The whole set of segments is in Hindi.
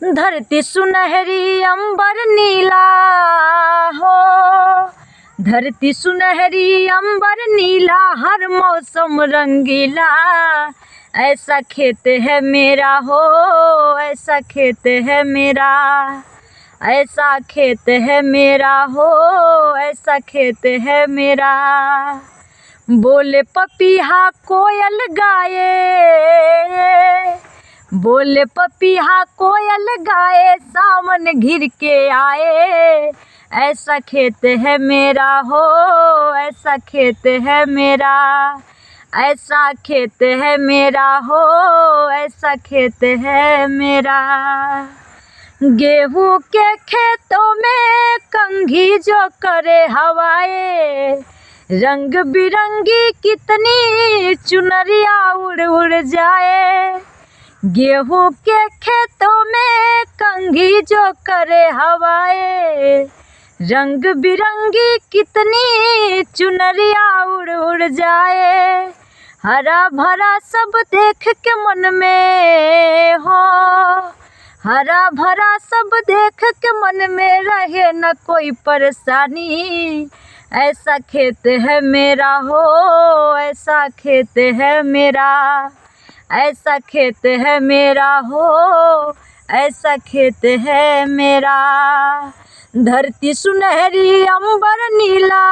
धरती सुनहरी अंबर नीला हो, धरती सुनहरी अंबर नीला, हर मौसम रंगीला। ऐसा खेत है मेरा हो, ऐसा खेत है मेरा, ऐसा खेत है मेरा हो, ऐसा खेत है मेरा। बोले पपीहा कोयल गाए, बोले पपीहा कोयल गाए, सावन घिर के आए। ऐसा खेत है मेरा हो, ऐसा खेत है मेरा, ऐसा खेत है मेरा हो, ऐसा खेत है मेरा। गेहूं के खेतों में कंघी जो करे हवाएं, रंग बिरंगी कितनी चुनरिया उड़ उड़ जाए। गेहूं के खेतों में कंघी जो करे हवाएं, रंग बिरंगी कितनी चुनरिया उड़ उड़ जाए। हरा भरा सब देख के मन में हो, हरा भरा सब देख के मन में रहे न कोई परेशानी। ऐसा खेत है मेरा हो, ऐसा खेत है मेरा, ऐसा खेत है मेरा हो, ऐसा खेत है मेरा। धरती सुनहरी अंबर नीला,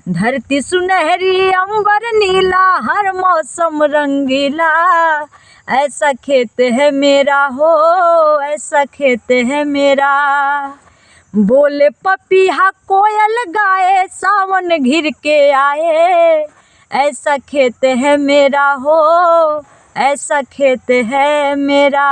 धरती सुनहरी अंबर नीला, हर मौसम रंगीला। ऐसा खेत है मेरा हो, ऐसा खेत है मेरा। बोले पपीहा कोयल गाए, सावन घिर के आए। ऐसा खेत है मेरा हो, ऐसा खेत है मेरा।